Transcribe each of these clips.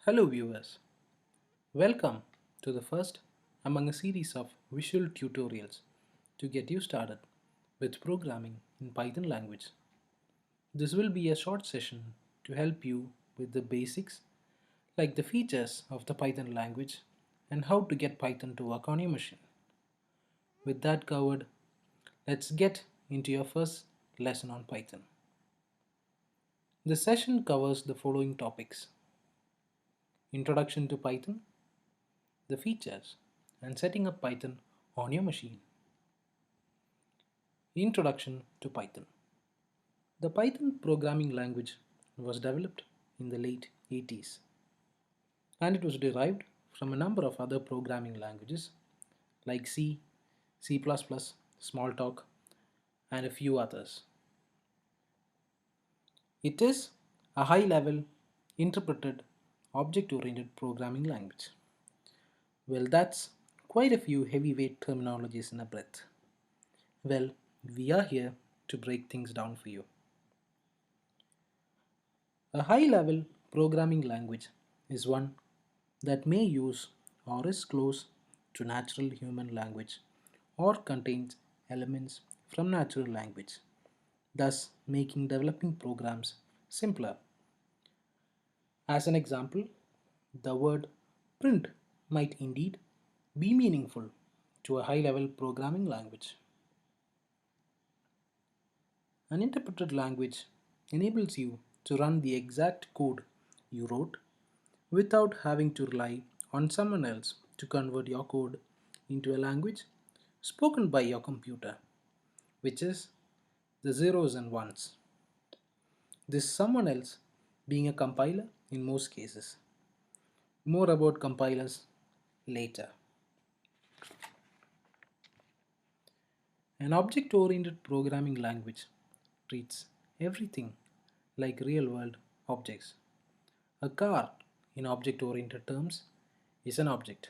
Hello viewers, welcome to the first among a series of visual tutorials to get you started with programming in Python language. This will be a short session to help you with the basics like the features of the Python language and how to get Python to work on your machine. With that covered, let's get into your first lesson on Python. This session covers the following topics: Introduction to Python, the features, and setting up Python on your machine. Introduction to Python. The Python programming language was developed in the late 80s and it was derived from a number of other programming languages like C, C++, Smalltalk, and a few others. It is a high-level, interpreted, object-oriented programming language. Well, that's quite a few heavyweight terminologies in a breath. Well, we are here to break things down for you. A high-level programming language is one that may use or is close to natural human language or contains elements from natural language, thus making developing programs simpler. As an example, the word print might indeed be meaningful to a high-level programming language. An interpreted language enables you to run the exact code you wrote without having to rely on someone else to convert your code into a language spoken by your computer, which is the zeros and ones. This someone else being a compiler in most cases. More about compilers later. An object-oriented programming language treats everything like real-world objects. A car, in object-oriented terms, is an object.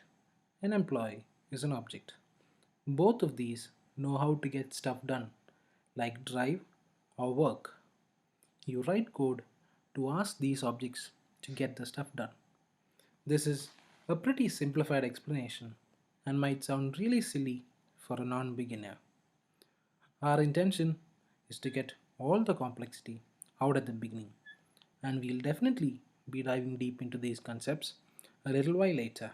An employee is an object. Both of these know how to get stuff done, like drive or work. You write code to ask these objects to get the stuff done. This is a pretty simplified explanation and might sound really silly for a non-beginner. Our intention is to get all the complexity out at the beginning, and we'll definitely be diving deep into these concepts a little while later.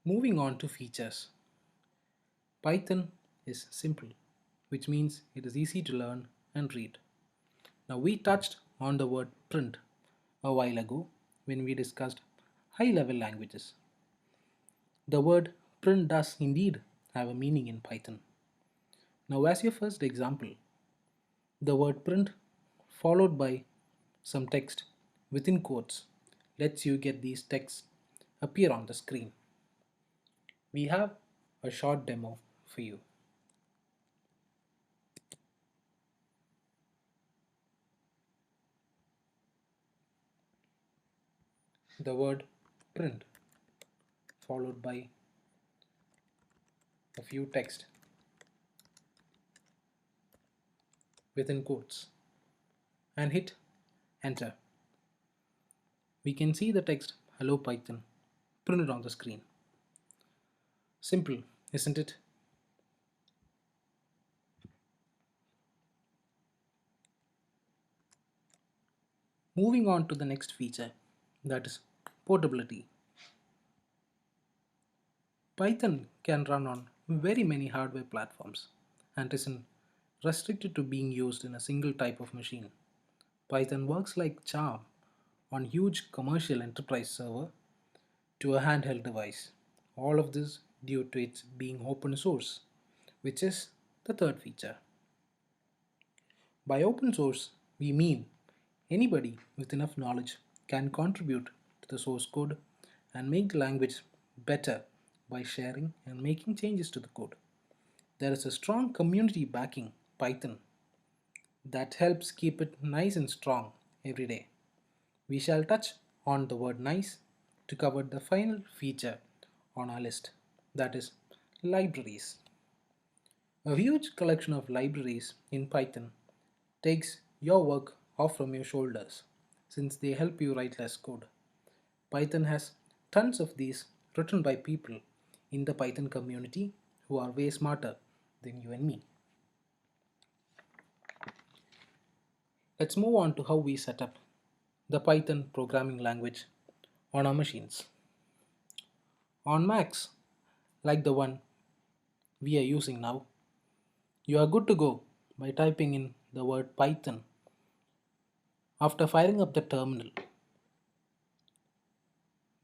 Moving on to features. Python is simple, which means it is easy to learn and read. Now, we touched on the word print a while ago when we discussed high-level languages. The word print does indeed have a meaning in Python. Now, as your first example, the word print followed by some text within quotes lets you get these texts appear on the screen. We have a short demo for you. The word print followed by a few text within quotes and hit enter. We can see the text "Hello Python" printed on the screen. Simple, isn't it? Moving on to the next feature, that is portability. Python can run on very many hardware platforms and isn't restricted to being used in a single type of machine. Python works like charm on huge commercial enterprise server to a handheld device. All of this due to its being open source, which is the third feature. By open source, we mean anybody with enough knowledge can contribute to the source code and make the language better by sharing and making changes to the code. There is a strong community backing Python that helps keep it nice and strong every day. We shall touch on the word nice to cover the final feature on our list, that is libraries. A huge collection of libraries in Python takes your work off from your shoulders. since they help you write less code. Python has tons of these written by people in the Python community who are way smarter than you and me. Let's move on to how we set up the Python programming language on our machines. On Macs, like the one we are using now, you are good to go by typing in the word Python after firing up the terminal.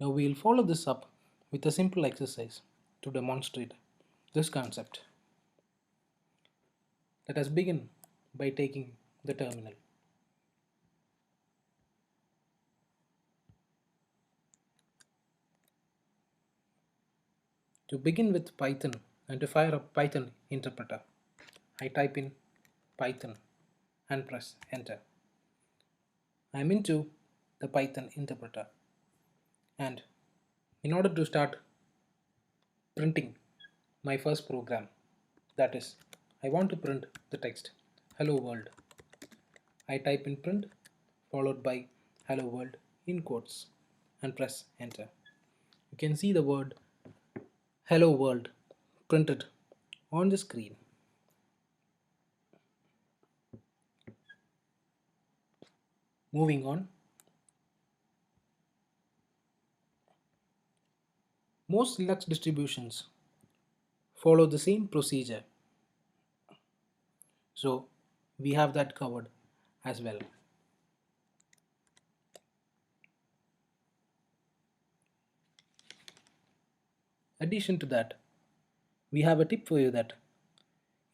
Now we'll follow this up with a simple exercise to demonstrate this concept. Let us begin by taking the terminal. To begin with Python and to fire up Python interpreter, I type in Python and press enter. I am into the Python interpreter, and in order to start printing my first program, that is, I want to print the text hello world. I type in print followed by hello world in quotes and press enter. You can see the word hello world printed on the screen. Moving on, most Linux distributions follow the same procedure, so we have that covered as well. Addition to that, we have a tip for you that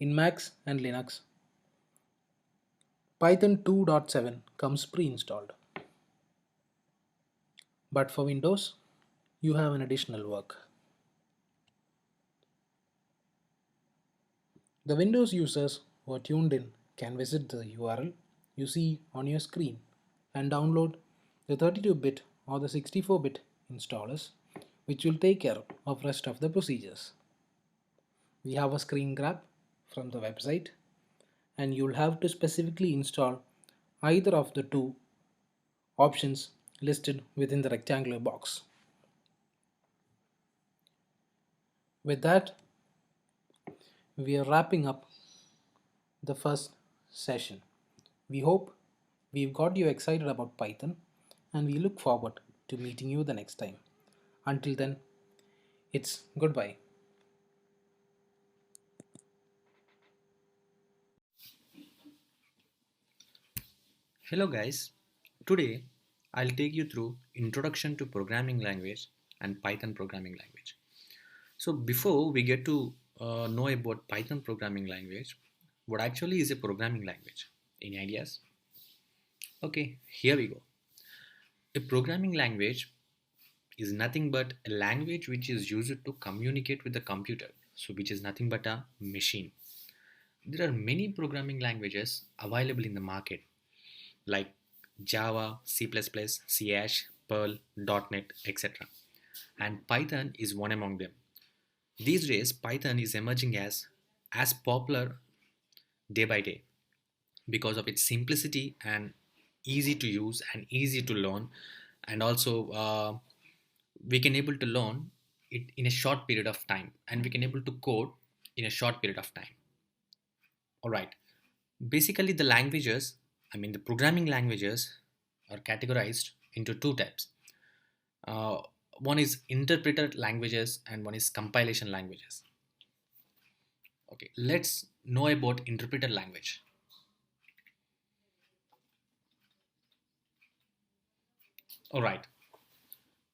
in Macs and Linux, Python 2.7 comes pre-installed. But for Windows, you have an additional work. The Windows users who are tuned in can visit the URL you see on your screen and download the 32-bit or the 64-bit installers, which will take care of rest of the procedures. We have a screen grab from the website, and you'll have to specifically install either of the two options listed within the rectangular box. With that, we are wrapping up the first session. We hope we've got you excited about Python, and we look forward to meeting you the next time. Until then, it's goodbye. Hello guys, today I'll take you through Introduction to Programming Language and Python Programming Language. So before we get to know about Python programming language, what actually is a programming language? Any ideas? Okay, here we go. A programming language is nothing but a language which is used to communicate with the computer, so which is nothing but a machine. There are many programming languages available in the market like Java, C++, C Hash, Perl, .NET, etc. And Python is one among them. These days, Python is emerging as popular day by day because of its simplicity and easy to use and easy to learn, and also we can able to learn it in a short period of time, and we can able to code in a short period of time. All right. Basically, the languages, the programming languages are categorized into two types. Uh, One is interpreter languages and one is compilation languages. Okay, let's know about interpreter language. All right.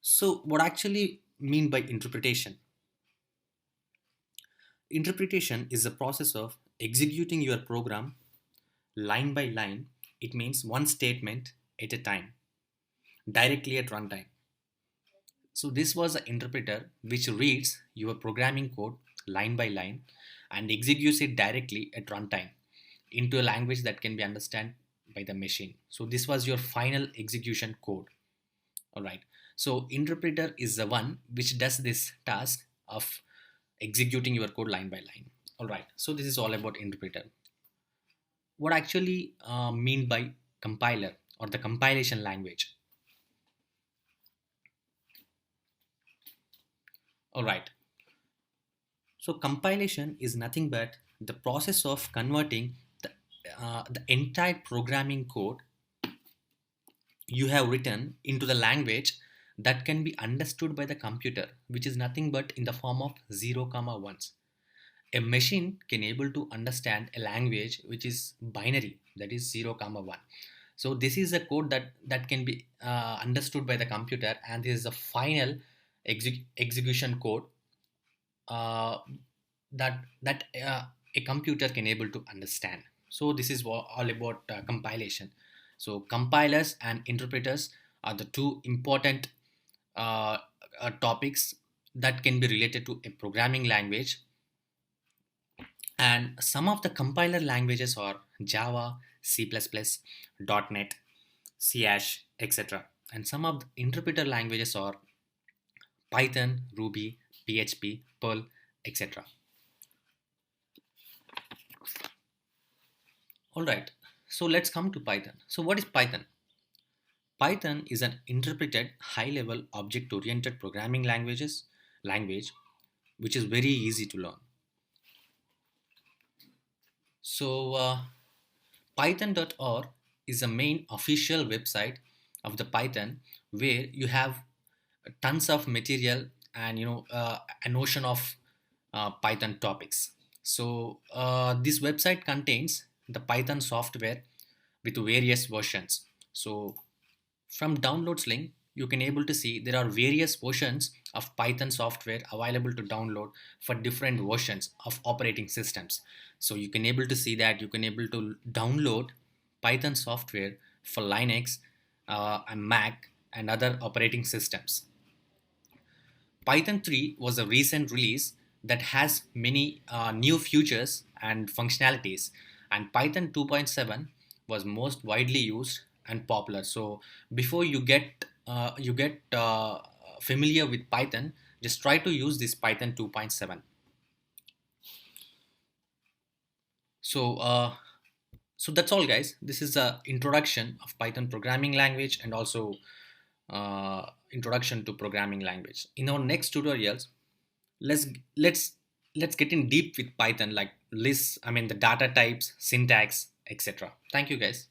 So, what actually mean by interpretation? Interpretation is the process of executing your program line by line. It means one statement at a time, directly at runtime. So this was an interpreter which reads your programming code line by line and executes it directly at runtime into a language that can be understood by the machine. So this was your final execution code. All right. So interpreter is the one which does this task of executing your code line by line. All right. So this is all about interpreter. What actually mean by compiler or the compilation language. All right. So compilation is nothing but the process of converting the, the entire programming code you have written into the language that can be understood by the computer, which is nothing but in the form of 0 comma 1s. A machine can able to understand a language which is binary, that is 0 comma 1. So this is a code that can be understood by the computer, and this is the final execution code uh, that a computer can able to understand. So this is all about compilation. So compilers and interpreters are the two important topics that can be related to a programming language. And some of the compiler languages are Java, C++, .NET, C hash, etc. And some of the interpreter languages are Python, Ruby, PHP, Perl, etc. All right, so let's come to Python. So what is Python? Python is an interpreted high-level object-oriented programming language which is very easy to learn. So python.org is the main official website of the Python, where you have tons of material and a notion of Python topics. So this website contains the Python software with various versions. So from downloads link, you can able to see there are various versions of Python software available to download for different versions of operating systems. So you can able to see that you can able to download Python software for Linux and Mac and other operating systems. Python 3 was a recent release that has many new features and functionalities, and Python 2.7 was most widely used and popular. So before you get familiar with Python, just try to use this Python 2.7. So so that's all, guys. This is a introduction of Python programming language, and also introduction to programming language. In our next tutorials, let's let's let's get in deep with Python, like lists, I mean the data types, syntax, etc. Thank you, guys.